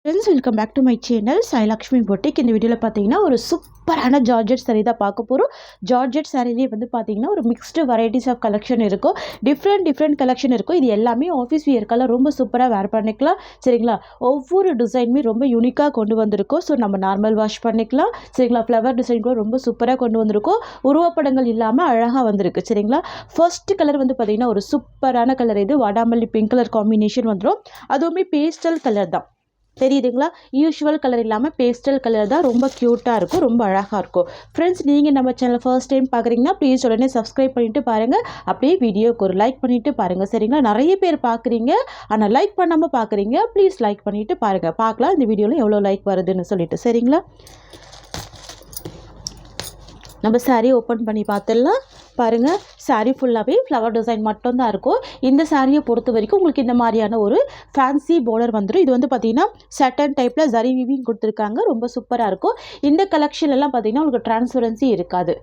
Friends, welcome back to my channel Sai Lakshmi Boutique. இந்த வீடியோல பாத்தீங்கன்னா ஒரு சூப்பரான ஜார்ஜெட் saree தான் பார்க்க போறோம். ஜார்ஜெட் சாரிலே வந்து பாத்தீங்கன்னா ஒரு மிக்ஸ்டு வெரைட்டிஸ் ஆஃப் கலெக்ஷன் இருக்கும். டிஃப்ரெண்ட் கலெக்ஷன் இருக்கும். இது எல்லாமே ஆஃபீஸ் வியர்க்கெல்லாம் ரொம்ப சூப்பரா வேர் பண்ணிக்கலாம். சரிங்களா? ஒவ்வொரு டிசைனுமே ரொம்ப யூனிக்கா கொண்டு வந்திருக்கோம். ஸோ நம்ம நார்மல் வாஷ் பண்ணிக்கலாம். சரிங்களா? ஃப்ளவர் டிசைன் கூட ரொம்ப சூப்பரா கொண்டு வந்திருக்கோம். உருவப்படங்கள் இல்லாம அழகா வந்திருக்கு. சரிங்களா? ஃபர்ஸ்ட் கலர் வந்து பாத்தீங்கன்னா ஒரு சூப்பரான கலர். இது வாடாமல்லி பிங்க் கலர் காம்பினேஷன் வந்துரும். அதுவுமே பேஸ்டல் கலர் தான். தெரியுதுங்களா? யூஷுவல் கலர் இல்லாமல் பேஸ்டல் கலர் தான் ரொம்ப க்யூட்டாக இருக்கும், ரொம்ப அழகாக இருக்கும். ஃப்ரெண்ட்ஸ், நீங்கள் நம்ம சேனல் ஃபர்ஸ்ட் டைம் பார்க்குறீங்கன்னா ப்ளீஸ் உடனே சப்ஸ்கிரைப் பண்ணிவிட்டு பாருங்கள். அப்படியே வீடியோக்கு ஒரு லைக் பண்ணிவிட்டு பாருங்கள். சரிங்களா? நிறைய பேர் பார்க்குறீங்க, ஆனால் லைக் பண்ணாமல் பார்க்குறீங்க. ப்ளீஸ் லைக் பண்ணிவிட்டு பாருங்கள். பார்க்கலாம் இந்த வீடியோவில் எவ்வளோ லைக் வருதுன்னு சொல்லிட்டு. சரிங்களா? நம்ம சாரீ ஓப்பன் பண்ணி பார்த்துடலாம். பாருங்கள், சாரீ ஃபுல்லாகவே ஃப்ளவர் டிசைன் மட்டும்தான் இருக்கும். இந்த சாரியை பொறுத்த வரைக்கும் உங்களுக்கு இந்த மாதிரியான ஒரு ஃபேன்சி பார்டர் வந்துடும். இது வந்து பார்த்திங்கன்னா சட்டன் டைப்பில் ஜரி வீவிங் கொடுத்துருக்காங்க. ரொம்ப சூப்பராக இருக்கும். இந்த கலெக்ஷன்லாம் பார்த்திங்கன்னா உங்களுக்கு டிரான்ஸ்பரன்சி இருக்காது.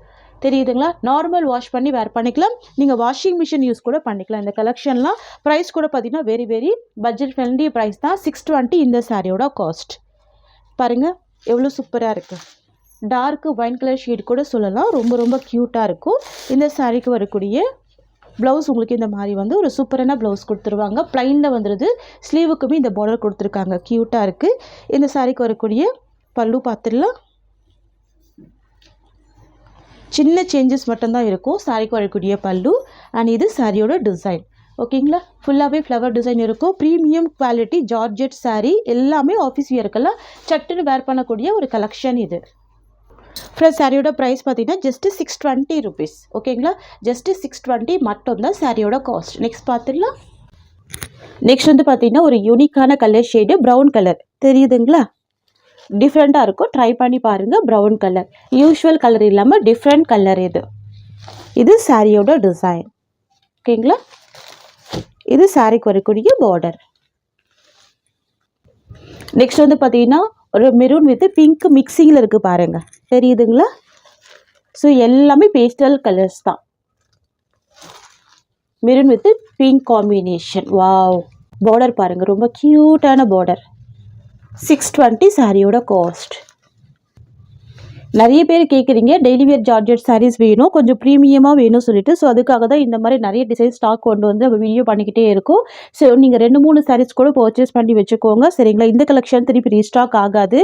தெரியுதுங்களா? நார்மல் வாஷ் பண்ணி வேர் பண்ணிக்கலாம். நீங்கள் வாஷிங் மிஷின் யூஸ் கூட பண்ணிக்கலாம். இந்த கலெக்ஷன்லாம் ப்ரைஸ் கூட பார்த்திங்கன்னா வெரி பட்ஜெட் ஃப்ரெண்ட்லி ப்ரைஸ் தான். 620 இந்த சாரியோட காஸ்ட். பாருங்கள் எவ்வளோ சூப்பராக இருக்குது. டார்க் ஒயின் கலர் ஷேட் கூட சொல்லலாம். ரொம்ப க்யூட்டாக இருக்கும். இந்த சாரீக்கு வரக்கூடிய ப்ளவுஸ் உங்களுக்கு இந்த மாதிரி வந்து ஒரு சூப்பரான ப்ளவுஸ் கொடுத்துருவாங்க. ப்ளைனில் வந்துடுது. ஸ்லீவுக்குமே இந்த பார்டர் கொடுத்துருக்காங்க. க்யூட்டாக இருக்குது. இந்த சாரீக்கு வரக்கூடிய பல்லு பார்த்துடலாம். சின்ன சேஞ்சஸ் மட்டும்தான் இருக்கும் சாரீக்கு வரக்கூடிய பல்லு. அண்ட் இது சாரியோட டிசைன். ஓகேங்களா? ஃபுல்லாகவே ஃப்ளவர் டிசைன் இருக்கும். Premium quality georgette sari. எல்லாமே ஆஃபீஸ் வியர்க்கெல்லாம் சட்டுன்னு வேர் பண்ணக்கூடிய ஒரு கலெக்ஷன் இது. ஃப்ரெண்ட்ஸ், சாரியோட ப்ரைஸ் பார்த்தீங்கன்னா ஜஸ்ட்டு 620 ருபீஸ். ஓகேங்களா? ஜஸ்ட்டு 620 மட்டும்தான் சாரியோட காஸ்ட். நெக்ஸ்ட் பார்த்துடலாம். நெக்ஸ்ட் வந்து பார்த்தீங்கன்னா ஒரு யூனிக்கான கலர் ஷேடு ப்ரௌன் கலர். தெரியுதுங்களா? டிஃப்ரெண்ட்டாக இருக்கும். ட்ரை பண்ணி பாருங்கள். ப்ரௌன் கலர் யூஷுவல் கலர் இல்லாமல் டிஃப்ரெண்ட் கலர் இது. இது சாரியோட டிசைன். ஓகேங்களா? இது சாரிக்கு வரக்கூடிய பார்டர். நெக்ஸ்ட் வந்து பார்த்தீங்கன்னா ஒரு மெரூன் வித் பிங்க் மிக்சிங்கில் இருக்குது பாருங்கள். தெரியுதுங்களா? ஸோ எல்லாமே பேஸ்டல் கலர்ஸ் தான். Maroon with pink combination. Wow! Border பாருங்கள், ரொம்ப க்யூட்டான பார்டர். 620 சாரியோட காஸ்ட். நிறைய பேர் கேட்குறீங்க டெய்லி வேர் ஜார்ஜெட் சாரீஸ் வேணும், கொஞ்சம் ப்ரீமியமாக வேணும் சொல்லிட்டு. ஸோ அதுக்காக தான் இந்த மாதிரி நிறைய டிசைன் ஸ்டாக் கொண்டு வந்து வீடியோ பண்ணிக்கிட்டே இருக்கும். ஸோ நீங்கள் 2-3 சாரீஸ் கூட பர்ச்சேஸ் பண்ணி வச்சுக்கோங்க. சரிங்களா? இந்த கலெக்ஷன் திருப்பி ரீஸ்டாக் ஆகாது.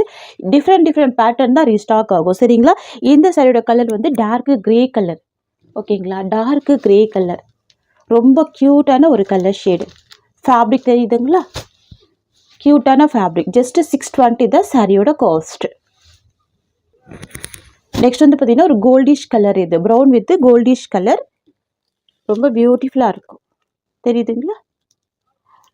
டிஃப்ரெண்ட் பேட்டர்ன் தான் ரீஸ்டாக் ஆகும். சரிங்களா? இந்த சாரியோட கலர் வந்து டார்க்கு கிரே கலர். ஓகேங்களா? Dark grey colour. ரொம்ப க்யூட்டான ஒரு கலர் ஷேடு. ஃபேப்ரிக் தெரியுதுங்களா? க்யூட்டான ஃபேப்ரிக். ஜஸ்ட்டு 620 தான் சாரியோட காஸ்ட். நெக்ஸ்ட் வந்து பார்த்தீங்கன்னா ஒரு கோல்டிஷ் கலர். இது ப்ரௌன் வித் கோல்டிஷ் கலர். ரொம்ப பியூட்டிஃபுல்லாக இருக்கும். தெரியுதுங்களா?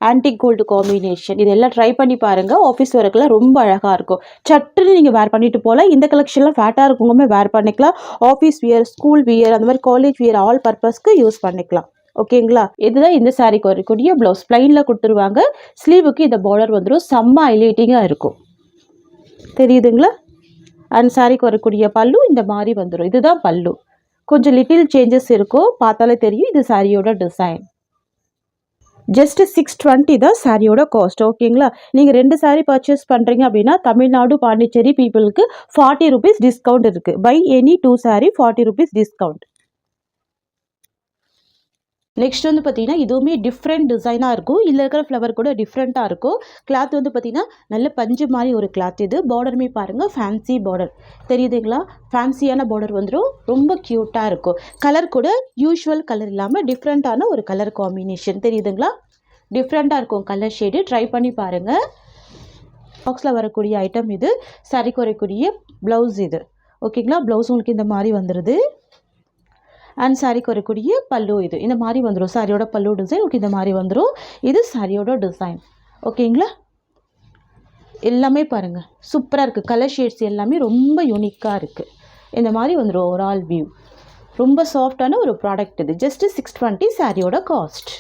Antique gold combination. இதெல்லாம் ட்ரை பண்ணி பாருங்கள். ஆஃபீஸ் ஒர்க்கெலாம் ரொம்ப அழகாக இருக்கும். சட்டுன்னு நீங்கள் வேர் பண்ணிட்டு போகலாம். இந்த கலெக்ஷன்லாம் ஃபேட்டாக இருக்கவங்க வேர் பண்ணிக்கலாம். ஆஃபீஸ் வியர், ஸ்கூல் வியர், அந்த மாதிரி காலேஜ் வியர் ஆல் பர்பஸ்க்கு யூஸ் பண்ணிக்கலாம். ஓகேங்களா? இதுதான் இந்த சாரிக்கு வரக்கூடிய ப்ளவுஸ். ப்ளைனில் கொடுத்துருவாங்க. ஸ்லீவுக்கு இந்த பார்டர் வந்துடும். செம்ம ஹைலைட்டிங்காக இருக்கும். தெரியுதுங்களா? அண்ட் சாரிக்கு வரக்கூடிய பல்லு இந்த மாதிரி வந்துடும். இதுதான் பல்லு. கொஞ்சம் லிட்டில் சேஞ்சஸ் இருக்கும், பார்த்தாலே தெரியும். இது சாரியோட டிசைன். ஜஸ்ட் 620 தான் சாரியோட காஸ்ட். ஓகேங்களா? நீங்கள் 2 சாரீ பர்ச்சேஸ் பண்ணுறீங்க அப்படின்னா தமிழ்நாடு பாண்டிச்சேரி பீப்புளுக்கு 40 ருபீஸ் டிஸ்கவுண்ட் இருக்குது. By any 2 sari 40 rupees discount. Next வந்து பார்த்தீங்கன்னா இதுவுமே டிஃப்ரெண்ட் டிசைனாக இருக்கும். இதில் இருக்கிற ஃப்ளவர் கூட டிஃப்ரெண்ட்டாக இருக்கும். கிளாத் வந்து பார்த்தீங்கன்னா நல்ல பஞ்சு மாதிரி ஒரு கிளாத். இது பார்டருமே பாருங்கள், ஃபேன்சி பார்டர். தெரியுதுங்களா? ஃபேன்சியான பார்டர் வந்துடும். ரொம்ப க்யூட்டாக இருக்கும். கலர் கூட யூஷுவல் கலர் இல்லாமல் டிஃப்ரெண்ட்டான ஒரு கலர் காம்பினேஷன். தெரியுதுங்களா? டிஃப்ரெண்ட்டாக இருக்கும் கலர் ஷேடு. ட்ரை பண்ணி பாருங்கள். பாக்ஸில் வரக்கூடிய ஐட்டம் இது. சாரிக்கு வரக்கூடிய ப்ளவுஸ் இது. ஓகேங்களா? ப்ளவுஸ் உங்களுக்கு இந்த மாதிரி வந்துடுது. அண்ட் சாரிக்கு வரக்கூடிய பல்லு இது இந்த மாதிரி வந்துடும். சாரியோட பல்லு டிசைன் உங்களுக்கு இந்த மாதிரி வந்துடும். இது சாரியோட டிசைன். ஓகேங்களா? எல்லாமே பாருங்கள் சூப்பராக இருக்குது. கலர் ஷேட்ஸ் எல்லாமே ரொம்ப யூனிக்காக இருக்குது. இந்த மாதிரி வந்துடும் ஓவரால் வியூ. ரொம்ப சாஃப்டான ஒரு ப்ராடக்ட் இது. ஜஸ்ட்டு 620 சாரியோட காஸ்ட்.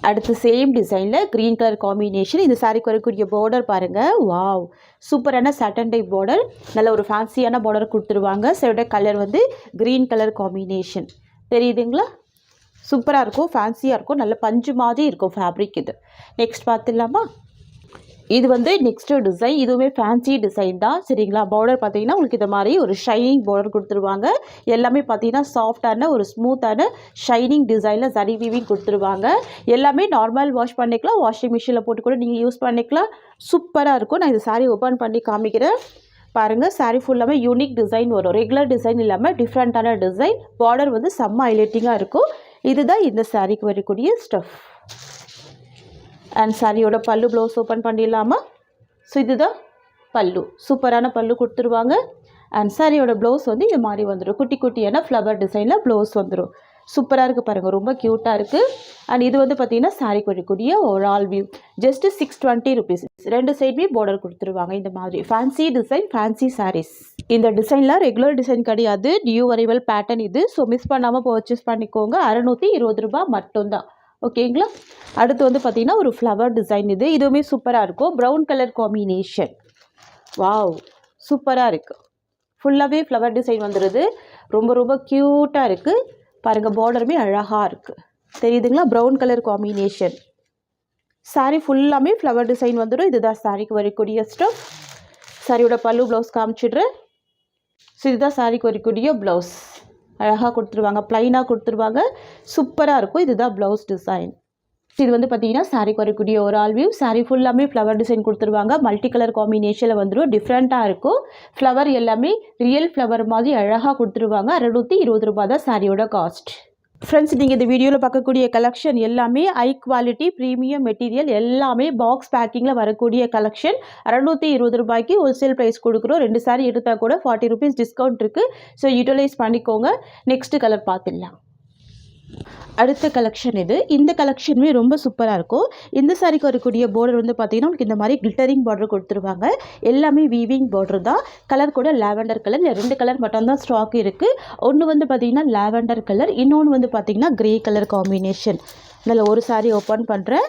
அடுத்து சேம் டிசைனில் க்ரீன் கலர் காம்பினேஷன். இந்த சாரிக்கு வரக்கூடிய பார்டர் பாருங்கள். வாவ்! சூப்பரான சாட்டன் டைப் பார்டர். நல்ல ஒரு ஃபேன்சியான பார்டர் கொடுத்துருவாங்க. சாரியோட கலர் வந்து க்ரீன் கலர் காம்பினேஷன். தெரியுதுங்களா? சூப்பராக இருக்கும், ஃபேன்சியாக இருக்கும். நல்ல பஞ்சு மாதிரி இருக்கும் ஃபேப்ரிக் இது. நெக்ஸ்ட் பார்த்துடலாமா? இது வந்து நெக்ஸ்ட் டிசைன். இதுவுமே ஃபேன்சி டிசைன் தான் சரிங்களா. பார்டர் பார்த்தீங்கன்னா உங்களுக்கு இந்த மாதிரி ஒரு ஷைனிங் பார்டர் கொடுத்துருவாங்க. எல்லாமே பார்த்தீங்கன்னா சாஃப்டான ஒரு ஸ்மூத்தான ஷைனிங் டிசைனில் சரி வீவிங் கொடுத்துருவாங்க. எல்லாமே நார்மல் வாஷ் பண்ணிக்கலாம், வாஷிங் மிஷினில் போட்டு கூட நீங்கள் யூஸ் பண்ணிக்கலாம். சூப்பராக இருக்கும். நான் இந்த சாரீ ஓப்பன் பண்ணி காமிக்கிறேன் பாருங்கள். சாரீ ஃபுல்லாமே யூனிக் டிசைன் வரும். ரெகுலர் டிசைன் இல்லாமல் டிஃப்ரெண்ட்டான டிசைன். பார்டர் வந்து செம்ம ஹைலைட்டிங்காக இருக்கும். இதுதான் இந்த சாரீக்கு வரக்கூடிய ஸ்டஃப். அண்ட் சாரியோட பல்லு ப்ளவுஸ் ஓப்பன் பண்ணிடலாமா. ஸோ இதுதான் பல்லு. சூப்பரான பல்லு கொடுத்துருவாங்க. அண்ட் சாரியோட ப்ளவுஸ் வந்து இது மாதிரி வந்துடும். குட்டி குட்டியான ஃப்ளவர் டிசைனில் ப்ளவுஸ் வந்துடும். சூப்பராக இருக்குது பாருங்கள், ரொம்ப க்யூட்டாக இருக்குது. அண்ட் இது வந்து பார்த்திங்கன்னா சாரிக்கு வரக்கூடிய ஒரு ஆல் வியூ. Just 620 rupees. ரெண்டு சைடுமே பார்டர் கொடுத்துருவாங்க இந்த மாதிரி. Fancy design, fancy saris. இந்த டிசைன்லாம் ரெகுலர் டிசைன் கிடையாது, நியூ அரைவல் பேட்டர்ன் இது. ஸோ மிஸ் பண்ணாமல் பர்ச்சேஸ் பண்ணிக்கோங்க. 620 ரூபா மட்டும்தான். ஓகேங்களா. அடுத்து வந்து பார்த்திங்கன்னா ஒரு ஃப்ளவர் டிசைன் இது. இதுவுமே சூப்பராக இருக்கும். Brown colour combination. வாவ், சூப்பராக இருக்குது. ஃபுல்லாகவே ஃப்ளவர் டிசைன் வந்துடுது. ரொம்ப ரொம்ப க்யூட்டாக இருக்குது பாருங்கள். பார்டருமே அழகாக இருக்குது, தெரியுதுங்களா. Brown colour combination. சாரீ ஃபுல்லாமே ஃப்ளவர் டிசைன் வந்துடும். இதுதான் சாரீக்கு வரக்கூடிய ஸ்டஃப். சாரியோட பல்லு ப்ளவுஸ் காமிச்சிடுறேன். ஸோ இதுதான் சாரீக்கு வரக்கூடிய ப்ளவுஸ். அழகாக கொடுத்துருவாங்க, ப்ளைனாக கொடுத்துருவாங்க. சூப்பராக இருக்கும். இதுதான் ப்ளவுஸ் டிசைன். இது வந்து பார்த்தீங்கன்னா சாரீக்கு வரக்கூடிய ஒரு ஆல் வியூ. சாரீ ஃபுல்லாமே ஃப்ளவர் டிசைன் கொடுத்துருவாங்க. மல்டி கலர் காம்பினேஷனில் வந்துடும். டிஃப்ரெண்ட்டாக இருக்கும். ஃப்ளவர் எல்லாமே ரியல் ஃப்ளவர் மாதிரி அழகாக கொடுத்துருவாங்க. 620 ரூபா தான் சாரியோட காஸ்ட். ஃப்ரெண்ட்ஸ், நீங்கள் இந்த வீடியோவில் பார்க்கக்கூடிய கலெக்ஷன் எல்லாமே ஹை குவாலிட்டி ப்ரீமியம் மெட்டீரியல். எல்லாமே பாக்ஸ் பேக்கிங்கில் வரக்கூடிய கலெக்ஷன். 620 ரூபாய்க்கு ஹோல்சேல் ப்ரைஸ் கொடுக்குறோம். 2 சாரி எடுத்தால் கூட 40 ருபீஸ் டிஸ்கவுண்ட் இருக்குது. ஸோ யூட்டிலைஸ் பண்ணிக்கோங்க. நெக்ஸ்ட் கலர் பார்த்துடலாம். அடுத்த கலெக்ஷன் இது. இந்த கலெக்ஷனுமே ரொம்ப சூப்பராக இருக்கும். இந்த சாரிக்கு வரக்கூடிய பார்டர் வந்து பார்த்திங்கன்னா உங்களுக்கு இந்த மாதிரி கிளிட்டரிங் பார்டர் கொடுத்துருவாங்க. எல்லாமே வீவிங் பார்டர் தான். கலர் கூட லாவெண்டர் கலர். 2 கலர் மட்டும்தான் ஸ்டாக் இருக்குது. ஒன்று வந்து பார்த்திங்கன்னா லாவெண்டர் கலர், இன்னொன்று வந்து பார்த்திங்கன்னா கிரே கலர் காம்பினேஷன். அதில் ஒரு சாரி ஓப்பன் பண்ணுறேன்.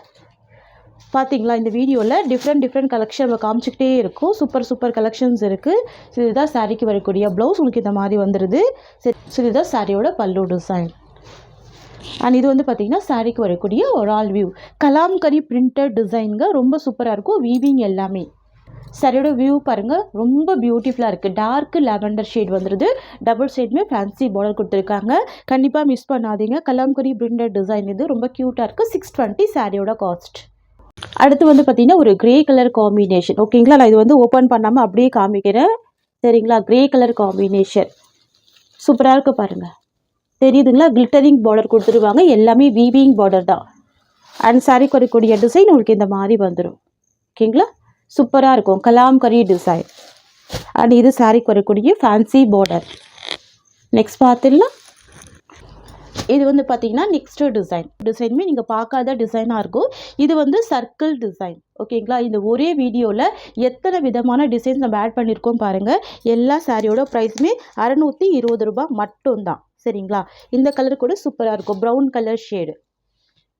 பார்த்தீங்களா, இந்த வீடியோவில் டிஃப்ரெண்ட் கலெக்ஷன் நம்ம காமிச்சிக்கிட்டே இருக்கும். சூப்பர் கலெக்ஷன்ஸ் இருக்குது. ஸோ இதுதான் சாரிக்கு வரக்கூடிய ப்ளவுஸ். உங்களுக்கு இந்த மாதிரி வந்துடுது. சரி, ஸோ இதுதான் சாரியோட பல்லு டிசைன். அண்ட் இது வந்து பார்த்திங்கன்னா சாரிக்கு வரக்கூடிய ஒரு ஆல் வியூ. கலாம்கரி பிரிண்டட் டிசைனுங்க. ரொம்ப சூப்பராக இருக்கும். வீவிங் எல்லாமே. சாரியோட வியூ பாருங்கள், ரொம்ப பியூட்டிஃபுல்லாக இருக்குது. டார்க் லாவெண்டர் ஷேட் வந்துடுது. டபுள் சைடுமே ஃபேன்சி பார்டர் கொடுத்துருக்காங்க. கண்டிப்பாக மிஸ் பண்ணாதீங்க. கலாம்கரி பிரிண்டட் டிசைன் இது. ரொம்ப க்யூட்டாக இருக்குது. 620 சாரியோட காஸ்ட். அடுத்து வந்து பார்த்திங்கன்னா ஒரு கிரே கலர் காம்பினேஷன். ஓகேங்களா. நான் இது வந்து ஓப்பன் பண்ணாமல் அப்படியே காமிக்கிறேன். சரிங்களா. கிரே கலர் காம்பினேஷன் சூப்பராக இருக்குது பாருங்கள், தெரியுதுங்களா. கிளிட்டரிங் பார்டர் கொடுத்துருவாங்க. எல்லாமே வீவிங் பார்டர் தான். அண்ட் சாரிக்கு வரக்கூடிய டிசைன் உங்களுக்கு இந்த மாதிரி வந்துடும். ஓகேங்களா. சூப்பராக இருக்கும். கலாம்கரி டிசைன். அண்ட் இது சாரிக்கு வரக்கூடிய ஃபேன்சி பார்டர். நெக்ஸ்ட் பார்த்துடலாம். இது வந்து பார்த்திங்கன்னா நெக்ஸ்ட்டு டிசைனுமே நீங்கள் பார்க்காத டிசைனாக இருக்கும். இது வந்து சர்க்கிள் டிசைன். ஓகேங்களா. இந்த ஒரே வீடியோவில் எத்தனை விதமான டிசைன்ஸ் நம்ம ஆட் பண்ணியிருக்கோம் பாருங்கள். எல்லா சாரியோட ப்ரைஸுமே 620 ரூபா மட்டும்தான். சரிங்களா. இந்த கலர் கூட சூப்பராக இருக்கும். ப்ரௌன் கலர் ஷேடு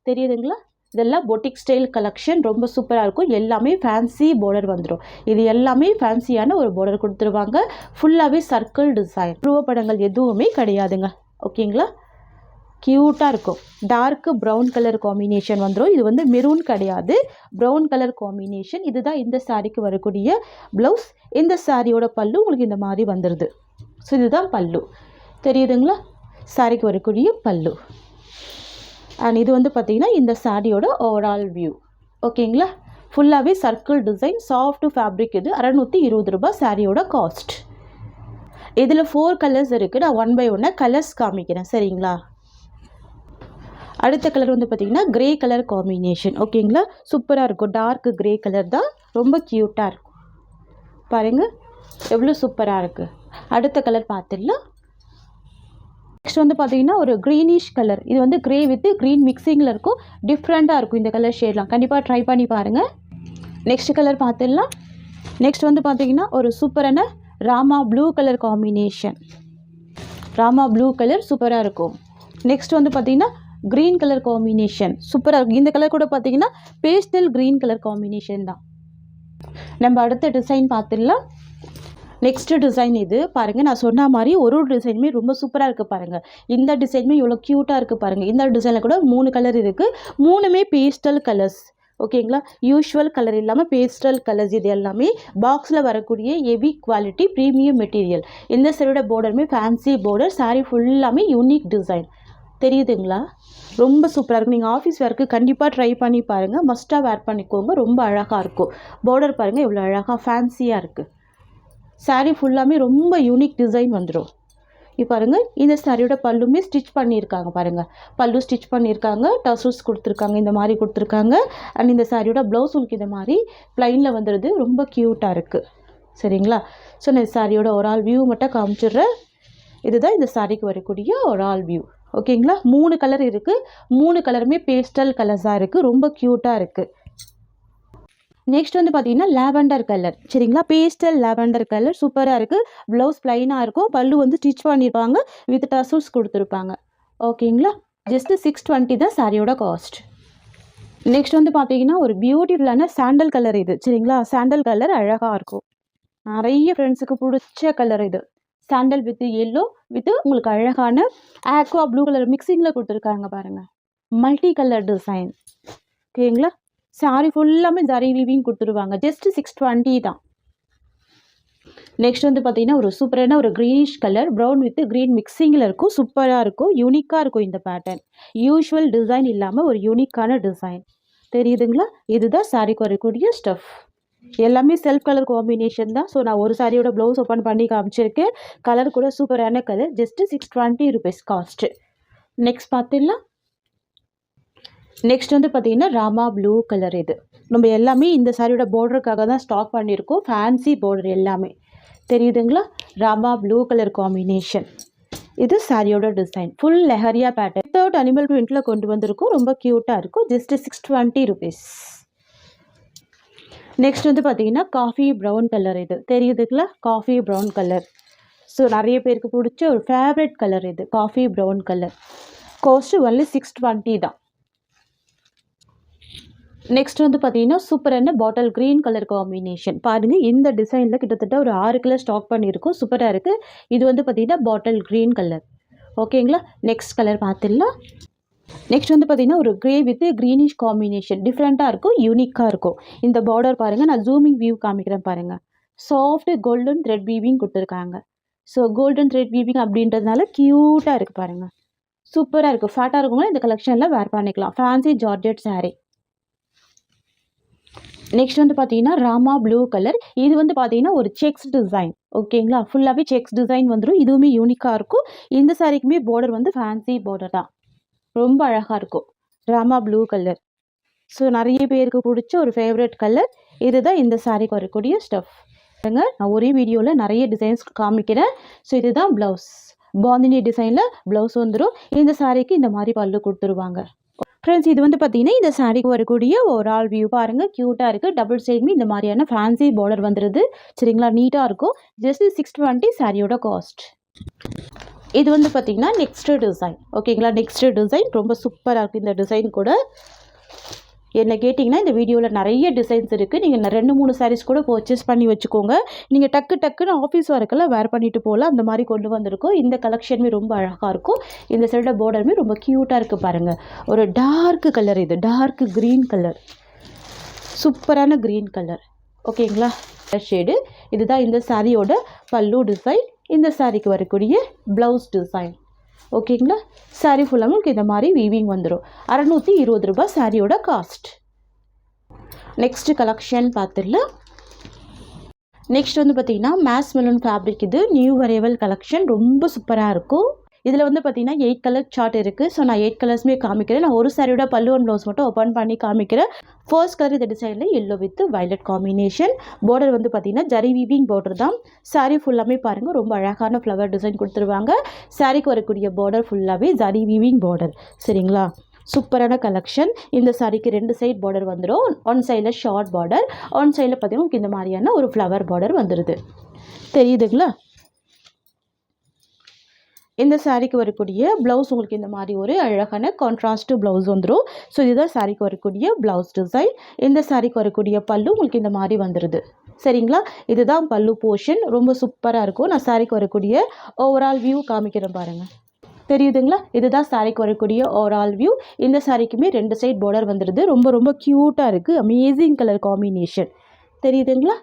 தெரியுதுங்களா. இதெல்லாம் பொட்டிக் ஸ்டைல் கலெக்ஷன். ரொம்ப சூப்பராக இருக்கும். எல்லாமே ஃபேன்சி பார்டர் வந்துடும். இது எல்லாமே ஃபேன்சியான ஒரு பார்டர் கொடுத்துருவாங்க. ஃபுல்லாகவே சர்க்கிள் டிசைன். உருவப்படங்கள் எதுவுமே கிடையாதுங்க. ஓகேங்களா. க்யூட்டாக இருக்கும். டார்க்கு ப்ரௌன் கலர் காம்பினேஷன் வந்துடும். இது வந்து மெரூன் கிடையாது, ப்ரௌன் கலர் காம்பினேஷன். இதுதான் இந்த சாரிக்கு வரக்கூடிய ப்ளவுஸ். இந்த சாரியோட பல்லு உங்களுக்கு இந்த மாதிரி வந்துடுது. ஸோ இதுதான் பல்லு, தெரியுதுங்களா. சாரிக்கு வரக்கூடிய பல்லு. அண்ட் இது வந்து பார்த்திங்கன்னா இந்த சாரியோட ஓவரால் வியூ. ஓகேங்களா. ஃபுல்லாகவே சர்க்கிள் டிசைன். Soft fabric. இது 620 ரூபா சாரியோட காஸ்ட். இதில் 4 கலர்ஸ் இருக்குது. நான் 1 by 1 கலர்ஸ் காமிக்கிறேன். சரிங்களா. அடுத்த கலர் வந்து பார்த்திங்கன்னா கிரே கலர் காம்பினேஷன். ஓகேங்களா. சூப்பராக இருக்கும். டார்க் கிரே கலர் தான். ரொம்ப க்யூட்டாக இருக்கும் பாருங்கள், எவ்வளோ சூப்பராக இருக்குது. அடுத்த கலர் பார்த்துடலாம். நெக்ஸ்ட் வந்து பார்த்திங்கன்னா ஒரு க்ரீனிஷ் கலர். இது வந்து க்ரே வித் க்ரீன் மிக்சிங்கில் இருக்கும். டிஃப்ரெண்ட்டாக இருக்கும் இந்த கலர் ஷேட்லாம். கண்டிப்பாக ட்ரை பண்ணி பாருங்கள். நெக்ஸ்ட் கலர் பார்த்துடலாம். நெக்ஸ்ட் வந்து பார்த்திங்கன்னா ஒரு சூப்பரான Rama blue colour combination. Rama blue colour சூப்பராக இருக்கும். நெக்ஸ்ட் வந்து பார்த்திங்கன்னா க்ரீன் கலர் காம்பினேஷன் சூப்பராக இருக்கும். இந்த கலர் கூட பார்த்திங்கன்னா பேஸ்டல் க்ரீன் கலர் காம்பினேஷன் தான். நம்ம அடுத்த டிசைன் பார்த்துடலாம். நெக்ஸ்ட்டு டிசைன் இது பாருங்கள். நான் சொன்ன மாதிரி ஒரு டிசைனுமே ரொம்ப சூப்பராக இருக்குது பாருங்கள். இந்த டிசைனுமே இவ்வளோ க்யூட்டாக இருக்குது பாருங்கள். இந்த டிசைனில் கூட 3 கலர் இருக்குது. 3மே பேஸ்டல் கலர்ஸ். ஓகேங்களா. யூஷுவல் கலர் இல்லாமல் பேஸ்டல் கலர்ஸ் இது எல்லாமே பாக்ஸில் வரக்கூடிய ஹெவி குவாலிட்டி ப்ரீமியம் மெட்டீரியல். இந்த சாரியோட பார்டருமே ஃபேன்சி பார்டர். சாரீ ஃபுல்லாமே யூனிக் டிசைன் தெரியுதுங்களா. ரொம்ப சூப்பராக இருக்கும். நீங்கள் ஆஃபீஸ் வேர்க்கு கண்டிப்பாக ட்ரை பண்ணி பாருங்கள். மஸ்ட்டாக வேர் பண்ணிக்கோங்க. ரொம்ப அழகாக இருக்கும். பார்டர் பாருங்கள் எவ்வளோ அழகாக ஃபேன்சியாக இருக்குது. சாரீ ஃபுல்லாமே ரொம்ப யூனிக் டிசைன் வந்துடும். இப்போ பாருங்கள் இந்த சாரியோட பல்லுமே ஸ்டிச் பண்ணியிருக்காங்க பாருங்கள். பல்லு ஸ்டிச் பண்ணியிருக்காங்க, டசல்ஸ் கொடுத்துருக்காங்க, இந்த மாதிரி கொடுத்துருக்காங்க. அண்ட் இந்த சாரியோட ப்ளவுஸ் உங்களுக்கு இந்த மாதிரி ப்ளைனில் வந்துடுது. ரொம்ப க்யூட்டாக இருக்குது. சரிங்களா. ஸோ நான் சாரியோட ஒரு ஆல் வியூ மட்டும் காமிச்சிடுறேன். இதுதான் இந்த சாரிக்கு வரக்கூடிய ஒரு ஆல் வியூ. ஓகேங்களா. 3 கலர் இருக்குது. 3 கலருமே பேஸ்டல் கலர்ஸாக இருக்குது. ரொம்ப க்யூட்டாக இருக்குது. நெக்ஸ்ட் வந்து பார்த்தீங்கன்னா லாவெண்டர் கலர். சரிங்களா. பேஸ்டல் லாவெண்டர் கலர் சூப்பராக இருக்குது. ப்ளவுஸ் ப்ளைனாக இருக்கும். பல்லு வந்து ஸ்டிச் பண்ணியிருப்பாங்க, வித் டசல்ஸ் கொடுத்துருப்பாங்க. ஓகேங்களா. ஜஸ்ட்டு 620 தான் சாரியோட காஸ்ட். நெக்ஸ்ட் வந்து பார்த்தீங்கன்னா ஒரு பியூட்டிஃபுல்லான சாண்டல் கலர் இது. சரிங்களா. சாண்டல் கலர் அழகாக இருக்கும். நிறைய ஃப்ரெண்ட்ஸுக்கு பிடிச்ச கலர் இது. சாண்டல் வித் எல்லோ வித் உங்களுக்கு அழகான ஆக்வா ப்ளூ கலர் மிக்சிங்கில் கொடுத்துருக்காங்க பாருங்கள். Multi colour design. ஓகேங்களா. சாரி ஃபுல்லாமே ஜரி வீவிங் கொடுத்துருவாங்க. ஜஸ்ட் 620 தான். நெக்ஸ்ட் வந்து பார்த்தீங்கன்னா ஒரு சூப்பரான ஒரு greenish colour, brown with green மிக்சிங்கில் இருக்கும். சூப்பராக இருக்கும். யூனிக்காக இருக்கும் இந்த பேட்டர்ன். யூஷுவல் டிசைன் இல்லாமல் ஒரு யூனிக்கான டிசைன் தெரியுதுங்களா. இதுதான் சாரிக்கு வரக்கூடிய ஸ்டஃப். எல்லாமே செல்ஃப் கலர் காம்பினேஷன் தான். ஸோ நான் ஒரு சாரியோட ப்ளவுஸ் ஓப்பன் பண்ணி காமிச்சிருக்கேன். கலர் கூட சூப்பரான colour. Just 620 rupees cost. Next பார்த்துடலாம். நெக்ஸ்ட் வந்து பார்த்தீங்கன்னா ராமா ப்ளூ கலர். இது நம்ம எல்லாமே இந்த சாரியோட பார்டருக்காக தான் ஸ்டாக் பண்ணியிருக்கோம். ஃபேன்சி பார்டர் எல்லாமே தெரியுதுங்களா. Rama blue colour combination. இது சாரியோட design. Full leheriya pattern without animal பிரிண்டில் கொண்டு வந்திருக்கும். ரொம்ப க்யூட்டாக இருக்கும். Just 620 rupees. நெக்ஸ்ட் வந்து பார்த்தீங்கன்னா காஃபி ப்ரௌன் கலர். இது தெரியுதுங்களா. Coffee brown colour. ஸோ நிறைய பேருக்கு பிடிச்ச ஒரு ஃபேவரட் கலர் இது. Coffee brown colour. Cost only 620 தான். நெக்ஸ்ட் வந்து பார்த்தீங்கன்னா சூப்பரான பாட்டில் க்ரீன் கலர் காம்பினேஷன். பாருங்கள் இந்த டிசைனில் கிட்டத்தட்ட ஒரு 6 கலர் ஸ்டாக் பண்ணியிருக்கோம். சூப்பராக இருக்குது. இது வந்து பார்த்தீங்கன்னா பாட்டில் க்ரீன் கலர். ஓகேங்களா. நெக்ஸ்ட் கலர் பார்த்துடலாம். நெக்ஸ்ட் வந்து பார்த்தீங்கன்னா ஒரு க்ரே வித் க்ரீனிஷ் காம்பினேஷன். டிஃப்ரெண்ட்டாக இருக்கும், யூனிக்காக இருக்கும். இந்த பார்டர் பாருங்கள். நான் ஜூமிங் வியூ காமிக்கிறேன் பாருங்கள். சாஃப்ட் கோல்டன் த்ரெட் வீவிங் கொடுத்துருக்காங்க. ஸோ கோல்டன் த்ரெட் வீவிங் அப்படின்றதுனால க்யூட்டாக இருக்குது பாருங்கள். சூப்பராக இருக்குது. ஃபேட்டாக இருக்கவங்களும் இந்த கலெக்ஷனில் வேர் பண்ணிக்கலாம். Fancy georgette sari. நெக்ஸ்ட் வந்து பார்த்தீங்கன்னா ராமா ப்ளூ கலர். இது வந்து பார்த்தீங்கன்னா ஒரு செக்ஸ் டிசைன். ஓகேங்களா. ஃபுல்லாகவே செக்ஸ் டிசைன் வந்துடும். இதுவுமே யூனிக்காக இருக்கும். இந்த சாரிக்குமே பார்டர் வந்து ஃபேன்சி பார்டர் தான். ரொம்ப அழகாக இருக்கும். Rama blue colour. ஸோ நிறைய பேருக்கு பிடிச்ச ஒரு ஃபேவரட் கலர். இதுதான் இந்த சாரிக்கு வரக்கூடிய ஸ்டஃப். நான் ஒரே வீடியோவில் நிறைய டிசைன்ஸ் காமிக்கிறேன். ஸோ இதுதான் ப்ளவுஸ். பாந்தினி டிசைனில் ப்ளவுஸ் வந்துடும். இந்த சாரிக்கு இந்த மாதிரி பல்லு கொடுத்துருவாங்க. ஃப்ரெண்ட்ஸ் இது வந்து பார்த்தீங்கன்னா இந்த சாரிக்கு வரக்கூடிய ஒரு ஆல் வியூ பாருங்கள். க்யூட்டாக இருக்குது. டபுள் சைடுமே இந்த மாதிரியான ஃபேன்சி பார்டர் வந்துடுது. சரிங்களா. நீட்டாக இருக்கும். ஜஸ்ட் 620 சாரியோட காஸ்ட். இது வந்து பார்த்தீங்கன்னா நெக்ஸ்ட்டு டிசைன். ஓகேங்களா. நெக்ஸ்ட்டு டிசைன் ரொம்ப சூப்பராக இருக்குது. இந்த டிசைன் கூட என்ன கேட்டிங்கன்னா இந்த வீடியோவில் நிறைய டிசைன்ஸ் இருக்குது. நீங்கள் 2-3 சாரீஸ் கூட பர்ச்சேஸ் பண்ணி வச்சுக்கோங்க. நீங்கள் டக்குன்னு ஆஃபீஸ் வரக்கெல்லாம் வேர் பண்ணிட்டு போகலாம். அந்த மாதிரி கொண்டு வந்திருக்கோம். இந்த கலெக்ஷனுமே ரொம்ப அழகாக இருக்கும். இந்த சைடோட பார்டருமே ரொம்ப க்யூட்டாக இருக்குது பாருங்கள். ஒரு டார்க் கலர். இது டார்க் க்ரீன் கலர். சூப்பரான க்ரீன் கலர். ஓகேங்களா. ஷேடு. இதுதான் இந்த சாரியோட பல்லு டிசைன். இந்த சாரிக்கு வரக்கூடிய ப்ளவுஸ் டிசைன். ஓகேங்களா. சாரீ ஃபுல்லாக உங்களுக்கு இந்த மாதிரி வீவிங் வந்துடும். 620 ரூபாய் சாரியோட காஸ்ட். நெக்ஸ்ட்டு கலெக்ஷன் பார்த்துடலாம். நெக்ஸ்ட் வந்து பார்த்தீங்கன்னா மேஸ் மெலூன் ஃபேப்ரிக். இது நியூ அரைவல் கலெக்ஷன். ரொம்ப சூப்பராக இருக்கும். இதில் வந்து பார்த்தீங்கன்னா 8 கலர் சார்ட் இருக்குது. ஸோ நான் 8 கலர்ஸுமே காமிக்கிறேன். நான் ஒரு சாரியோட பல்லு அண்ட் ப்ளவுஸ் மட்டும் ஓப்பன் பண்ணி காமிக்கிறேன். ஃபர்ஸ்ட் கலர் இந்த டிசைனில் yellow with violet combination. Border வந்து பார்த்தீங்கன்னா ஜரி வீவிங் பார்டர் தான். சாரீ ஃபுல்லாமே பாருங்கள். ரொம்ப அழகான ஃப்ளவர் டிசைன் கொடுத்துருவாங்க. சாரீக்கு வரக்கூடிய பார்டர் ஃபுல்லாகவே ஜரி வீவிங் பார்டர். சரிங்களா. சூப்பரான கலெக்ஷன். இந்த சாரிக்கு 2 சைட் பார்டர் வந்துடும். ஒன் சைடில் ஷார்ட் பார்டர், ஒன் சைடில் பார்த்தீங்கன்னா உங்களுக்கு இந்த மாதிரியான ஒரு ஃப்ளவர் பார்டர் வந்துடுது. தெரியுதுங்களா. இந்த சாரிக்கு வரக்கூடிய ப்ளவுஸ் உங்களுக்கு இந்த மாதிரி ஒரு அழகான கான்ட்ராஸ்ட் ப்ளவுஸ் வந்துடும். ஸோ இதுதான் சாரிக்கு வரக்கூடிய ப்ளவுஸ் டிசைன். இந்த சாரிக்கு வரக்கூடிய பல்லு உங்களுக்கு இந்த மாதிரி வந்துடுது. சரிங்களா. இதுதான் பல்லு போர்ஷன். ரொம்ப சூப்பராக இருக்கும். நான் சாரிக்கு வரக்கூடிய ஓவரால் வியூ காமிக்கிறேன் பாருங்கள். தெரியுதுங்களா? இதுதான் சாரீக்கு வரக்கூடிய ஓவரால் வியூ. இந்த சாரீக்குமே 2 சைட் பார்டர் வந்துடுது. ரொம்ப ரொம்ப க்யூட்டாக இருக்குது. Amazing colour combination. தெரியுதுங்களா?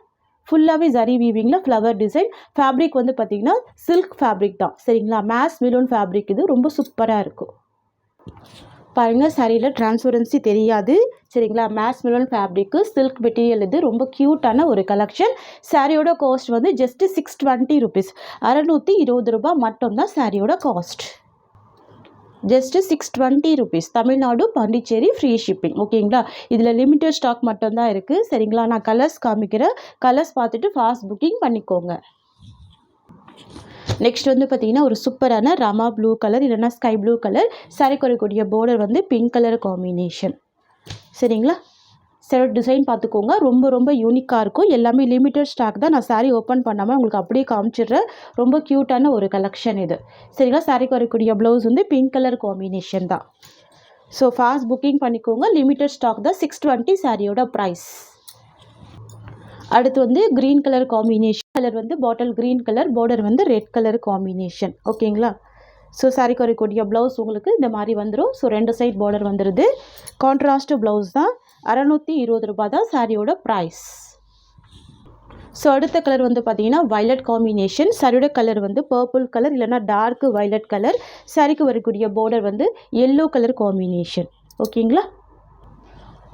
ஃபுல்லாகவே ஜரி வீவிங்கில் ஃப்ளவர் டிசைன். ஃபேப்ரிக் வந்து பார்த்திங்கன்னா சில்க் ஃபேப்ரிக் தான். சரிங்களா? மேஸ் மிலோன் ஃபேப்ரிக் இது. ரொம்ப சூப்பராக இருக்கும். பாருங்கள், சாரியில் டிரான்ஸ்பரன்சி தெரியாது. சரிங்களா? மேஸ் மிலோன் ஃபேப்ரிக்கு சில்க் மெட்டீரியல் இது. ரொம்ப க்யூட்டான ஒரு கலெக்ஷன். சாரியோட காஸ்ட் வந்து ஜஸ்ட் 620 ருபீஸ். 620 ரூபா மட்டும்தான் சாரியோட cost. Just 620 rupees. Tamil Nadu, Pondicherry free shipping. ஓகேங்களா? இதில் லிமிட்டட் ஸ்டாக் மட்டும்தான் இருக்குது. சரிங்களா? நான் கலர்ஸ் காமிக்கிறேன். கலர்ஸ் பார்த்துட்டு ஃபாஸ்ட் புக்கிங் பண்ணிக்கோங்க. நெக்ஸ்ட் வந்து பார்த்திங்கன்னா ஒரு சூப்பரான ராமா ப்ளூ கலர் இல்லைனா ஸ்கை ப்ளூ கலர். சாரிக்கு வரக்கூடிய பார்டர் வந்து பிங்க் கலர் காம்பினேஷன். சரிங்களா? சில டிசைன் பார்த்துக்கோங்க. ரொம்ப ரொம்ப யூனிக்காக இருக்கும். எல்லாமே லிமிட்டட் ஸ்டாக் தான். நான் சாரீ ஓப்பன் பண்ணாமல் உங்களுக்கு அப்படியே காமிச்சிடுறேன். ரொம்ப க்யூட்டான ஒரு கலெக்ஷன் இது. சரிங்களா? சாரிக்கு வரக்கூடிய ப்ளவுஸ் வந்து பிங்க் கலர் காம்பினேஷன் தான். ஸோ ஃபாஸ்ட் புக்கிங் பண்ணிக்கோங்க. லிமிட்டட் ஸ்டாக் தான். 620 சாரியோட ப்ரைஸ். அடுத்து வந்து க்ரீன் கலர் காம்பினேஷன். கலர் வந்து பாட்டில் க்ரீன் கலர், பார்டர் வந்து ரெட் கலர் காம்பினேஷன். ஓகேங்களா? ஸோ சாரிக்கு வரக்கூடிய ப்ளவுஸ் உங்களுக்கு இந்த மாதிரி வந்துடும். ஸோ 2 சைட் பார்டர் வந்துடுது. கான்ட்ராஸ்ட் ப்ளவுஸ் தான். 620 ரூபா தான் சாரியோட ப்ரைஸ். ஸோ அடுத்த கலர் வந்து பார்த்தீங்கன்னா வயலட் காம்பினேஷன். சாரியோட கலர் வந்து பர்பிள் கலர் இல்லைனா டார்க் வயலட் கலர். சாரிக்கு வரக்கூடிய பார்டர் வந்து எல்லோ கலர் காம்பினேஷன். ஓகேங்களா?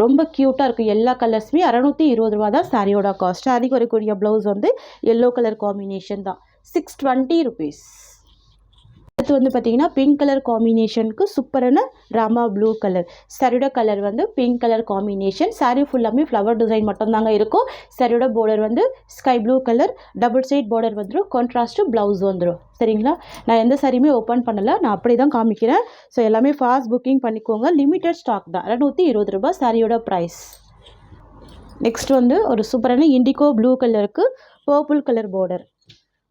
ரொம்ப க்யூட்டாக இருக்குது. எல்லா கலர்ஸுமே 620 ரூபா தான் சாரியோட காஸ்ட். சாரிக்கு வரக்கூடிய ப்ளவுஸ் வந்து எல்லோ கலர் காம்பினேஷன் தான். 620 ருபீஸ். அடுத்து வந்து பார்த்தீங்கன்னா பிங்க் கலர் காம்பினேஷனுக்கு சூப்பரான ராமா ப்ளூ கலர். சாரியோட கலர் வந்து பிங்க் கலர் காம்பினேஷன். சாரி ஃபுல்லாமே ஃப்ளவர் டிசைன் மட்டும்தாங்க இருக்கும். சாரியோட பார்டர் வந்து sky blue colour. Double side border வந்துடும். கான்ட்ராஸ்ட் ப்ளவுஸ் வந்துடும். சரிங்களா? நான் எந்த சாரியுமே ஓப்பன் பண்ணலை. நான் அப்படி தான் காமிக்கிறேன். ஸோ எல்லாமே ஃபாஸ்ட் புக்கிங் பண்ணிக்கோங்க. லிமிட்டட் ஸ்டாக் தான். 620 ரூபா சாரியோட ப்ரைஸ். நெக்ஸ்ட் வந்து ஒரு சூப்பரான இண்டிகோ ப்ளூ கலருக்கு பர்பிள் கலர் பார்டர்.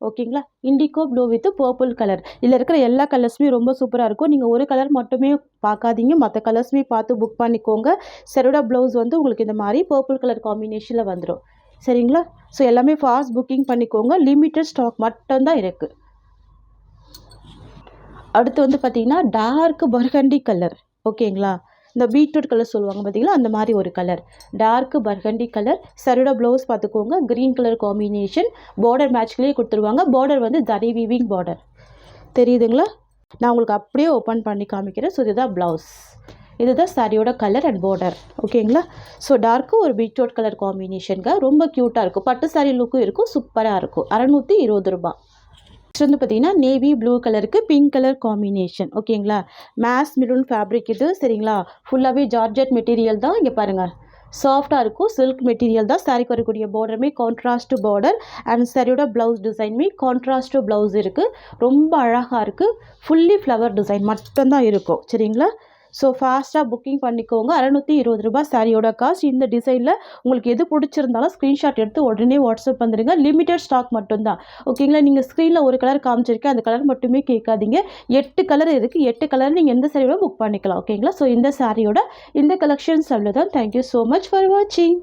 ஓகேங்களா? Indigo blue with purple colour. இதில் இருக்கிற எல்லா கலர்ஸுமே ரொம்ப சூப்பராக இருக்கும். நீங்கள் ஒரு கலர் மட்டுமே பார்க்காதீங்க, மற்ற கலர்ஸுமே பார்த்து புக் பண்ணிக்கோங்க. சாரியோட ப்ளவுஸ் வந்து உங்களுக்கு இந்த மாதிரி பர்பிள் கலர் காம்பினேஷனில் வந்துடும். சரிங்களா? ஸோ எல்லாமே ஃபாஸ்ட் புக்கிங் பண்ணிக்கோங்க. லிமிட்டட் ஸ்டாக் மட்டும்தான் இருக்குது. அடுத்து வந்து பார்த்திங்கன்னா டார்க் பர்கண்டி கலர். ஓகேங்களா? இந்த பீட்ரூட் கலர் சொல்லுவாங்க பார்த்தீங்களா, அந்த மாதிரி ஒரு கலர். Dark burgundy colour. சாரியோட ப்ளவுஸ் பார்த்துக்கோங்க. Green colour combination. பார்டர் மேட்ச்லேயே கொடுத்துருவாங்க. பார்டர் வந்து ஜரி வீவிங் பார்டர். தெரியுதுங்களா? நான் உங்களுக்கு அப்படியே ஓப்பன் பண்ணி காமிக்கிறேன். ஸோ இதுதான் ப்ளவுஸ். இதுதான் சாரியோட கலர் அண்ட் பார்டர். ஓகேங்களா? ஸோ டார்க்கு ஒரு பீட்ரூட் கலர் காம்பினேஷனுங்க. ரொம்ப க்யூட்டாக இருக்கும். பட்டு சாரி லுக்கும் இருக்கும். சூப்பராக இருக்கும். 620 ரூபா. நெக்ஸ்ட் வந்து பார்த்தீங்கன்னா நேவி ப்ளூ கலருக்கு பிங்க் கலர் காம்பினேஷன். ஓகேங்களா? மேஸ் மிலூன் ஃபேப்ரிக் இது. சரிங்களா? ஃபுல்லாகவே ஜார்ஜெட் மெட்டீரியல் தான். இங்கே பாருங்கள், சாஃப்டாக இருக்கும். சில்க் மெட்டீரியல் தான். சாரிக்கு வரக்கூடிய பார்டருமே கான்ட்ராஸ்ட் பார்டர் அண்ட் சாரியோட ப்ளவுஸ் டிசைனுமே கான்ட்ராஸ்ட் ப்ளவுஸ் இருக்குது. ரொம்ப அழகாக இருக்குது. ஃபுல்லி ஃப்ளவர் டிசைன் மட்டும்தான் இருக்கும். சரிங்களா? ஸோ ஃபாஸ்ட்டாக புக்கிங் பண்ணிக்கோங்க. 620 ரூபா சாரியோட காஸ்ட். இந்த டிசைனில் உங்களுக்கு எது பிடிச்சிருந்தாலும் ஸ்க்ரீன்ஷாட் எடுத்து உடனே வாட்ஸ்அப் பண்ணிடுங்க. லிமிட்டட் ஸ்டாக் மட்டும்தான். ஓகேங்களா? நீங்கள் ஸ்க்ரீனில் ஒரு கலர் காமிச்சிருக்கேன், அந்த கலர் மட்டுமே கேட்காதீங்க. 8 கலர் இருக்குது. 8 கலர் நீங்கள் எந்த சாரியோட புக் பண்ணிக்கலாம். ஓகேங்களா? ஸோ இந்த சாரியோட இந்த கலெக்ஷன்ஸ் அவ்வளோதான். தேங்க்யூ ஸோ மச் ஃபார் வாட்சிங்.